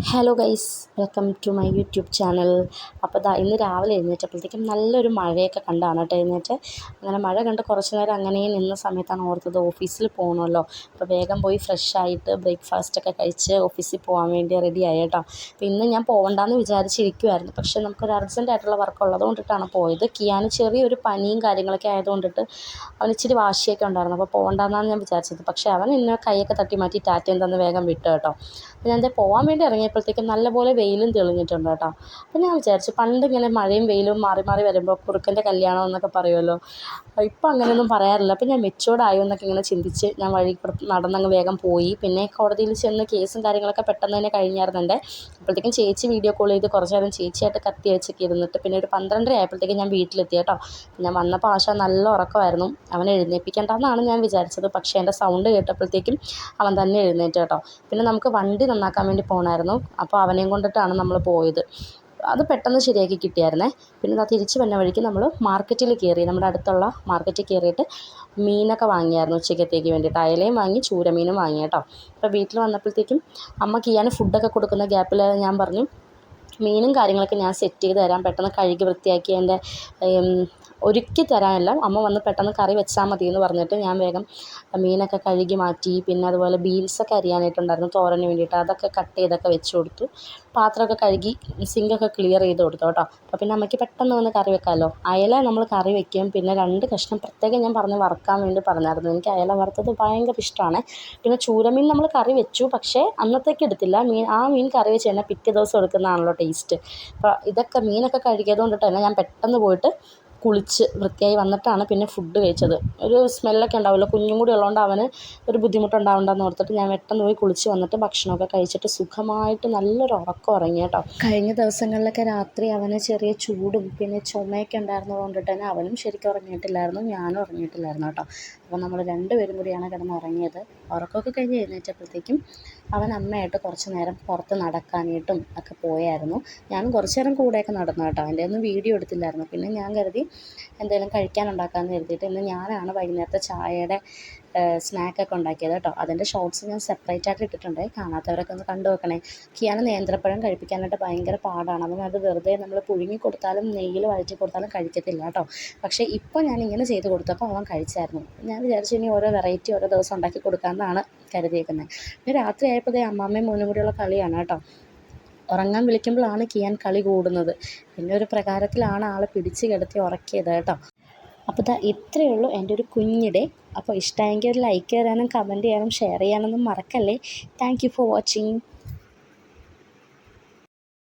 Hello guys, welcome to my YouTube channel. അപ്പോൾ ഇന്ന് രാവിലെ എഴുന്നേറ്റപ്പോഴത്തേക്കും നല്ലൊരു മഴയൊക്കെ കണ്ടാണ് കേട്ടോ എഴുന്നേറ്റ്. അങ്ങനെ മഴ കണ്ട് കുറച്ച് നേരം അങ്ങനെ നിന്ന സമയത്താണ് ഓർത്തത് ഓഫീസിൽ പോകണമല്ലോ. അപ്പോൾ വേഗം പോയി ഫ്രഷ് ആയിട്ട് ബ്രേക്ക്ഫാസ്റ്റൊക്കെ കഴിച്ച് ഓഫീസിൽ പോകാൻ വേണ്ടി റെഡിയായി കേട്ടോ. അപ്പോൾ ഇന്ന് ഞാൻ പോകണ്ടെന്ന് വിചാരിച്ചിരിക്കുമായിരുന്നു, പക്ഷേ നമുക്കൊരു അർജൻറ്റായിട്ടുള്ള വർക്ക് ഉള്ളതുകൊണ്ടിട്ടാണ് പോയത്. കിയാന് ചെറിയൊരു പനിയും കാര്യങ്ങളൊക്കെ ആയതുകൊണ്ടിട്ട് അവന് ഇച്ചിരി വാശിയൊക്കെ ഉണ്ടായിരുന്നു. അപ്പോൾ പോകണ്ടെന്നാണ് ഞാൻ വിചാരിച്ചത്. പക്ഷേ അവൻ എന്നെ കൈയൊക്കെ തട്ടി മാറ്റി ടാറ്റയും തന്ന് വേഗം വിട്ടു കേട്ടോ. അപ്പോൾ ഞാൻ പോകാൻ വേണ്ടി ഇറങ്ങിയപ്പോഴത്തേക്കും നല്ലപോലെ വെയിലും തെളിഞ്ഞിട്ടുണ്ട് കേട്ടോ. അപ്പോൾ ഞാൻ വിചാരിച്ചു, പണ്ടിങ്ങനെ മഴയും വെയിലും മാറി മാറി വരുമ്പോൾ കുറുക്കൻ്റെ കല്യാണം എന്നൊക്കെ പറയുമല്ലോ, ഇപ്പം അങ്ങനെയൊന്നും പറയാറില്ല. അപ്പോൾ ഞാൻ മെച്ചൂർഡായോ എന്നൊക്കെ ഇങ്ങനെ ചിന്തിച്ച് ഞാൻ വഴി നടന്നങ്ങ് വേഗം പോയി. പിന്നെ കോടതിയിൽ ചെന്ന് കേസും കാര്യങ്ങളൊക്കെ പെട്ടെന്ന് തന്നെ കഴിഞ്ഞായിരുന്നു എൻ്റെ. അപ്പോഴത്തേക്കും ചേച്ചി വീഡിയോ കോൾ ചെയ്ത് കുറച്ച് നേരം ചേച്ചിയായിട്ട് കത്തി വെച്ചൊക്കെ ഇരുന്നിട്ട് പിന്നെ ഒരു 12:30 ആയപ്പോഴത്തേക്കും ഞാൻ വീട്ടിലെത്തി കേട്ടോ. ഞാൻ വന്നപ്പോൾ ആശ നല്ല ഉറക്കമായിരുന്നു. അവനെ എഴുന്നേൽപ്പിക്കേണ്ടെന്നാണ് ഞാൻ വിചാരിച്ചത്, പക്ഷേ എൻ്റെ സൗണ്ട് കേട്ടപ്പോഴത്തേക്കും അവൻ തന്നെ എഴുന്നേറ്റ് കേട്ടോ. പിന്നെ നമുക്ക് വണ്ടി നന്നാക്കാൻ വേണ്ടി പോകണമായിരുന്നു. അപ്പോൾ അവനെയും കൊണ്ടിട്ടാണ് നമ്മൾ പോയത്. അത് പെട്ടെന്ന് ശരിയാക്കി കിട്ടിയായിരുന്നേ. പിന്നെ തിരിച്ച് വന്ന വഴിക്ക് നമ്മൾ മാർക്കറ്റിൽ കയറി, നമ്മുടെ അടുത്തുള്ള മാർക്കറ്റിൽ കയറിയിട്ട് മീനൊക്കെ വാങ്ങിയായിരുന്നു ഉച്ചക്കത്തേക്ക് വേണ്ടിയിട്ട്. അയലയും വാങ്ങി, ചൂരമീനും വാങ്ങി കേട്ടോ. അപ്പോൾ വീട്ടിൽ വന്നപ്പോഴത്തേക്കും അമ്മ കിയാന് ഫുഡൊക്കെ കൊടുക്കുന്ന ഗ്യാപ്പിൽ ഞാൻ പറഞ്ഞു, മീനും കാര്യങ്ങളൊക്കെ ഞാൻ സെറ്റ് ചെയ്ത് തരാം, പെട്ടെന്ന് കഴുകി വൃത്തിയാക്കി എൻ്റെ ഒരുക്കി തരാമെല്ലാം, അമ്മ വന്ന് പെട്ടെന്ന് കറി വെച്ചാൽ മതി എന്ന് പറഞ്ഞിട്ട് ഞാൻ വേഗം മീനൊക്കെ കഴുകി മാറ്റി. പിന്നെ അതുപോലെ ബീൻസൊക്കെ അരിയാനായിട്ടുണ്ടായിരുന്നു തോരന് വേണ്ടിയിട്ട്, അതൊക്കെ കട്ട് ചെയ്തൊക്കെ വെച്ച് കൊടുത്തു. പാത്രമൊക്കെ കഴുകി സിങ്കൊക്കെ ക്ലിയർ ചെയ്ത് കൊടുത്തു കേട്ടോ. അപ്പോൾ പിന്നെ അമ്മയ്ക്ക് പെട്ടെന്ന് വന്ന് കറി വെക്കാമല്ലോ. അയല നമ്മൾ കറി വെക്കും, പിന്നെ 2 കഷ്ണം പ്രത്യേകം ഞാൻ പറഞ്ഞ് വറുക്കാൻ വേണ്ടി പറഞ്ഞായിരുന്നു. എനിക്ക് അയല വറുത്തത് ഭയങ്കര ഇഷ്ടമാണ്. പിന്നെ ചൂരമീൻ നമ്മൾ കറി വെച്ചു, പക്ഷേ അന്നത്തേക്ക് എടുത്തില്ല. ആ മീൻ കറി വെച്ച് കഴിഞ്ഞാൽ പിറ്റേ ദിവസം എടുക്കുന്നതാണല്ലോ ടേസ്റ്റ്. അപ്പോൾ ഇതൊക്കെ മീനൊക്കെ കഴുകിയത് കൊണ്ടിട്ട് തന്നെ ഞാൻ പെട്ടെന്ന് പോയിട്ട് കുളിച്ച് വൃത്തിയായി വന്നിട്ടാണ് പിന്നെ ഫുഡ് കഴിച്ചത്. ഒരു സ്മെല്ലൊക്കെ ഉണ്ടാവുമല്ലോ, കുഞ്ഞും കൂടി ഉള്ളതുകൊണ്ട് അവന് ഒരു ബുദ്ധിമുട്ടുണ്ടാവണ്ടെന്ന് ഓർത്തിട്ട് ഞാൻ പെട്ടെന്ന് പോയി കുളിച്ച് വന്നിട്ട് ഭക്ഷണമൊക്കെ കഴിച്ചിട്ട് സുഖമായിട്ട് നല്ലൊരു ഉറക്കം ഉറങ്ങി കേട്ടോ. കഴിഞ്ഞ ദിവസങ്ങളിലൊക്കെ രാത്രി അവന് ചെറിയ ചൂടും പിന്നെ ചുമയൊക്കെ ഉണ്ടായിരുന്നത് കൊണ്ടിട്ട് തന്നെ അവനും ശരിക്കും ഉറങ്ങിയിട്ടില്ലായിരുന്നു, ഞാനും ഉറങ്ങിയിട്ടില്ലായിരുന്നു കേട്ടോ. അപ്പോൾ നമ്മൾ 2 പേരും കൂടിയാണ് കിടന്ന് ഉറങ്ങിയത്. ഉറക്കമൊക്കെ കഴിഞ്ഞ് എഴുന്നേറ്റപ്പോഴത്തേക്കും അവൻ അമ്മയായിട്ട് കുറച്ച് നേരം പുറത്ത് നടക്കാനായിട്ടും ഒക്കെ പോയായിരുന്നു. ഞാനും കുറച്ച് നേരം കൂടെയൊക്കെ നടന്നു കേട്ടോ. എൻ്റെ ഒന്നും വീഡിയോ എടുത്തില്ലായിരുന്നു. പിന്നെ ഞാൻ കരുതി എന്തെങ്കിലും കഴിക്കാനുണ്ടാക്കാമെന്ന് കരുതിയിട്ട് ഇന്ന് ഞാനാണ് വൈകുന്നേരത്തെ ചായയുടെ സ്നാക്കൊക്കെ ഉണ്ടാക്കിയത് കേട്ടോ. അതിൻ്റെ ഷോർട്സ് ഞാൻ സെപ്പറേറ്റ് ആയിട്ട് ഇട്ടിട്ടുണ്ട്, കാണാത്തവരൊക്കെ ഒന്ന് കണ്ടു നോക്കണേ. കിയാന് നേന്ത്രപ്പഴം കഴിപ്പിക്കാനായിട്ട് ഭയങ്കര പാടാണ്. അവൻ അത് വെറുതെ നമ്മൾ പുഴുങ്ങി കൊടുത്താലും നെയ്യിൽ വഴറ്റി കൊടുത്താലും കഴിക്കത്തില്ല കേട്ടോ. പക്ഷേ ഇപ്പോൾ ഞാൻ ഇങ്ങനെ ചെയ്ത് കൊടുത്തപ്പോൾ അവൻ കഴിച്ചായിരുന്നു. ഞാൻ വിചാരിച്ചു ഇനി ഓരോ വെറൈറ്റി ഓരോ ദിവസം ഉണ്ടാക്കി കൊടുക്കാമെന്നാണ് കരുതിയേക്കുന്നത്. പിന്നെ രാത്രി ആയപ്പോഴത്തേ അമ്മാമ്മയും മോനും കൂടിയുള്ള കളിയാണ് കേട്ടോ. ഉറങ്ങാൻ വിളിക്കുമ്പോഴാണ് കിയാൻ കളി കൂടുന്നത്. പിന്നെ ഒരു പ്രകാരത്തിലാണ് ആളെ പിടിച്ച് കിടത്തി ഉറക്കിയത് കേട്ടോ. അപ്പോൾ ഇത്രയേ ഉള്ളൂ എൻ്റെ ഒരു കുഞ്ഞിടെ. അപ്പോൾ ഇഷ്ടമായെങ്കിൽ ഒരു ലൈക്ക് തരാനും കമൻറ്റ് ചെയ്യാനും ഷെയർ ചെയ്യാനൊന്നും മറക്കല്ലേ. Thank you for watching.